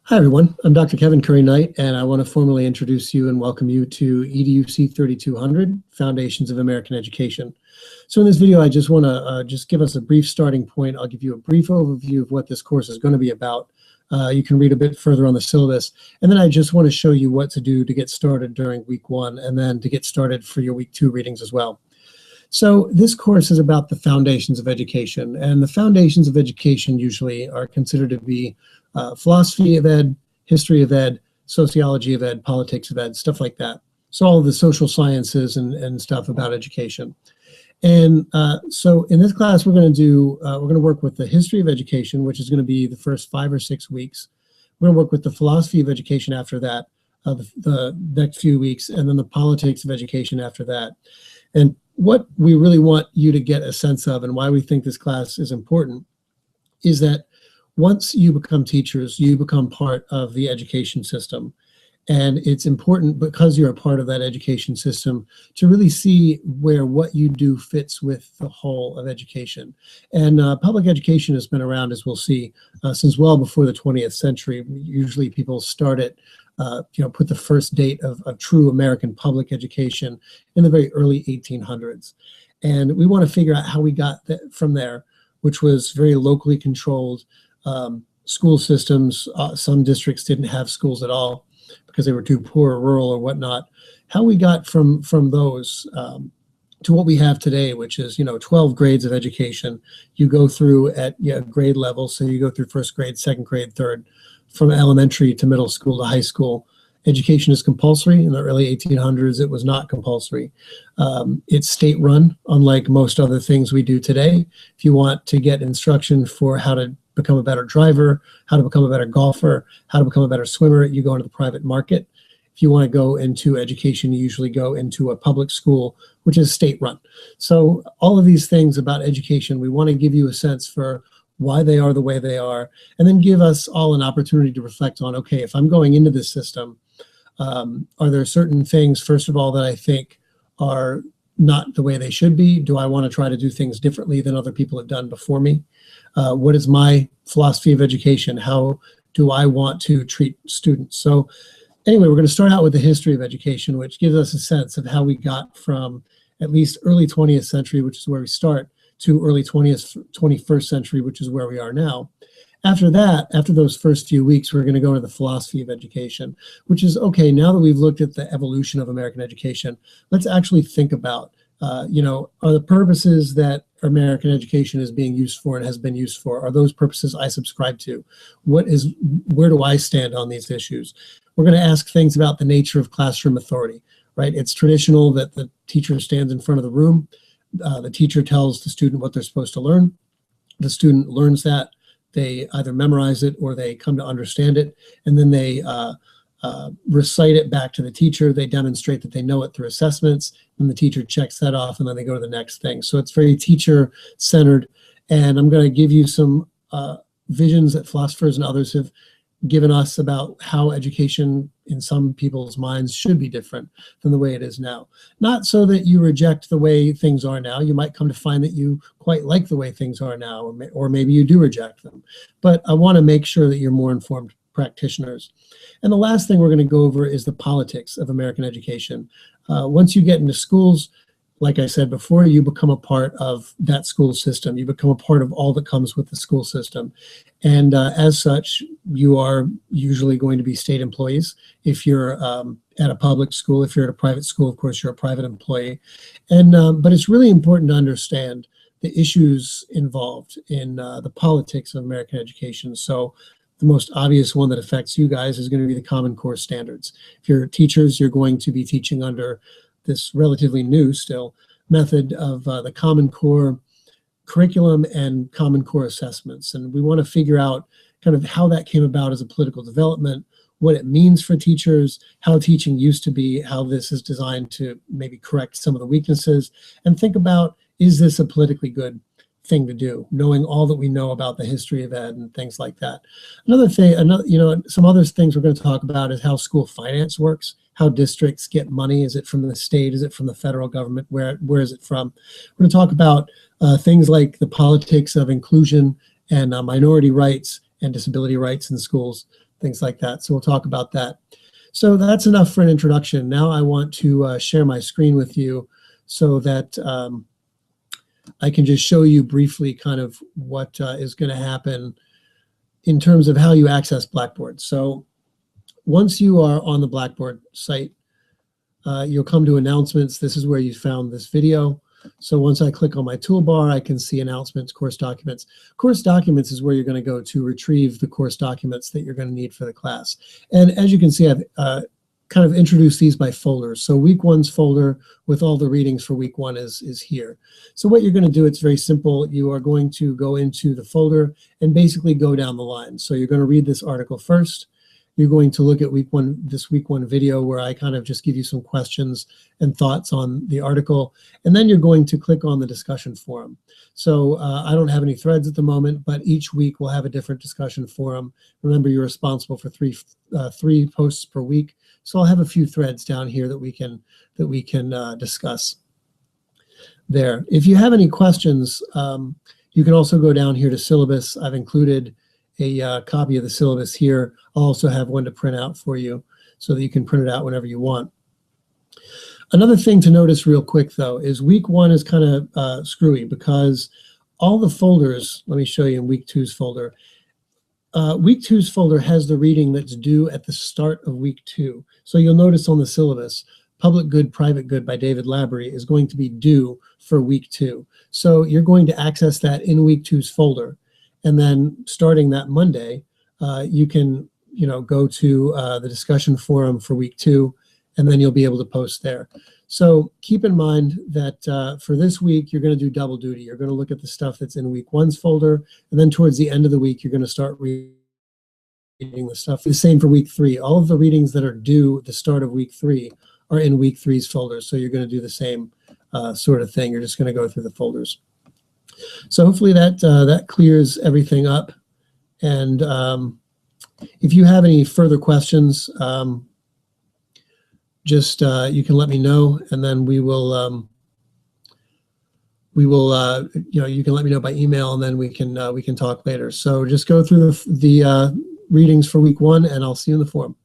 Hi, everyone. I'm Dr. Kevin Currie-Knight, and I want to formally introduce you and welcome you to EDUC 3200, Foundations of American Education. So in this video, I just want to just give us a brief starting point. I'll give you a brief overview of what this course is going to be about. You can read a bit further on the syllabus. And then I just want to show you what to do to get started during week one and then to get started for your week two readings as well. So this course is about the foundations of education, and the foundations of education usually are considered to be philosophy of ed, history of ed, sociology of ed, politics of ed, stuff like that. So all of the social sciences and stuff about education. And so in this class, we're going to work with the history of education, which is going to be the first 5 or 6 weeks. We're going to work with the philosophy of education after that, the next few weeks, and then the politics of education after that. And what we really want you to get a sense of and why we think this class is important is that once you become teachers, you become part of the education system. And it's important, because you're a part of that education system, to really see where what you do fits with the whole of education. And public education has been around, as we'll see, since well before the 20th century. Usually people start it, put the first date of true American public education in the very early 1800s. And we want to figure out how we got from there, which was very locally controlled school systems. Some districts didn't have schools at all because they were too poor or rural or whatnot. How we got from those to what we have today, which is 12 grades of education. You go through at grade level, so you go through first grade, second grade, third. From elementary to middle school to high school. Education is compulsory. In the early 1800s, it was not compulsory. It's state-run, unlike most other things we do today. If you want to get instruction for how to become a better driver, how to become a better golfer, how to become a better swimmer, you go into the private market. If you want to go into education, you usually go into a public school, which is state-run. So all of these things about education, we want to give you a sense for why they are the way they are, and then give us all an opportunity to reflect on, okay, if I'm going into this system, are there certain things, first of all, that I think are not the way they should be? Do I want to try to do things differently than other people have done before me? What is my philosophy of education? How do I want to treat students? So anyway, we're going to start out with the history of education, which gives us a sense of how we got from at least early 20th century, which is where we start, to early 21st century, which is where we are now. After that, after those first few weeks, we're going to go into the philosophy of education, which is, okay, now that we've looked at the evolution of American education, let's actually think about, are the purposes that American education is being used for and has been used for, are those purposes I subscribe to? Where do I stand on these issues? We're going to ask things about the nature of classroom authority, right? It's traditional that the teacher stands in front of the room. The teacher tells the student what they're supposed to learn. The student learns that. They either memorize it or they come to understand it, and then they recite it back to the teacher. They demonstrate that they know it through assessments, and the teacher checks that off, and then they go to the next thing. So it's very teacher-centered, and I'm going to give you some visions that philosophers and others have given us about how education in some people's minds should be different than the way it is now. Not so that you reject the way things are now. You might come to find that you quite like the way things are now, or maybe you do reject them. But I want to make sure that you're more informed practitioners. And the last thing we're going to go over is the politics of American education. Once you get into schools, like I said before, you become a part of that school system. You become a part of all that comes with the school system. And as such, you are usually going to be state employees. If you're at a public school, if you're at a private school, of course, you're a private employee. And but it's really important to understand the issues involved in the politics of American education. So the most obvious one that affects you guys is going to be the Common Core standards. If you're teachers, you're going to be teaching under this relatively new still method of the Common Core curriculum and Common Core assessments. And we want to figure out kind of how that came about as a political development, what it means for teachers, how teaching used to be, how this is designed to maybe correct some of the weaknesses, and think about, is this a politically good thing to do, knowing all that we know about the history of ed and things like that. Another thing, some other things we're going to talk about is how school finance works, how districts get money. Is it from the state? Is it from the federal government? Where is it from? We're going to talk about things like the politics of inclusion and minority rights and disability rights in schools, things like that. So we'll talk about that. So that's enough for an introduction. Now I want to share my screen with you so that I can just show you briefly kind of what is going to happen in terms of how you access Blackboard. So once you are on the Blackboard site, you'll come to announcements. This is where you found this video. So once I click on my toolbar, I can see announcements, course documents. Course documents is where you're going to go to retrieve the course documents that you're going to need for the class. And as you can see, I've kind of introduced these by folders. So week one's folder with all the readings for week one is here. So what you're going to do, it's very simple. You are going to go into the folder and basically go down the line. So you're going to read this article first. You're going to look at this week one video where I kind of just give you some questions and thoughts on the article. And then you're going to click on the discussion forum. So I don't have any threads at the moment, but each week we'll have a different discussion forum. Remember, you're responsible for three posts per week. So I'll have a few threads down here that we can discuss there. If you have any questions, you can also go down here to syllabus. I've included a copy of the syllabus here. I'll also have one to print out for you so that you can print it out whenever you want. Another thing to notice real quick, though, is week one is kind of screwy because all the folders, let me show you in week two's folder. Week two's folder has the reading that's due at the start of week two. So you'll notice on the syllabus, Public Good, Private Good by David Labrie is going to be due for week two. So you're going to access that in week two's folder. And then starting that Monday, you can go to the discussion forum for week two, and then you'll be able to post there. So keep in mind that for this week, you're going to do double duty. You're going to look at the stuff that's in week one's folder, and then towards the end of the week, you're going to start reading the stuff. The same for week three. All of the readings that are due at the start of week three are in week three's folder. So you're going to do the same sort of thing. You're just going to go through the folders. So hopefully that clears everything up. And if you have any further questions, just you can let me know, and then you can let me know by email, and then we can talk later. So just go through the readings for week one, and I'll see you in the forum.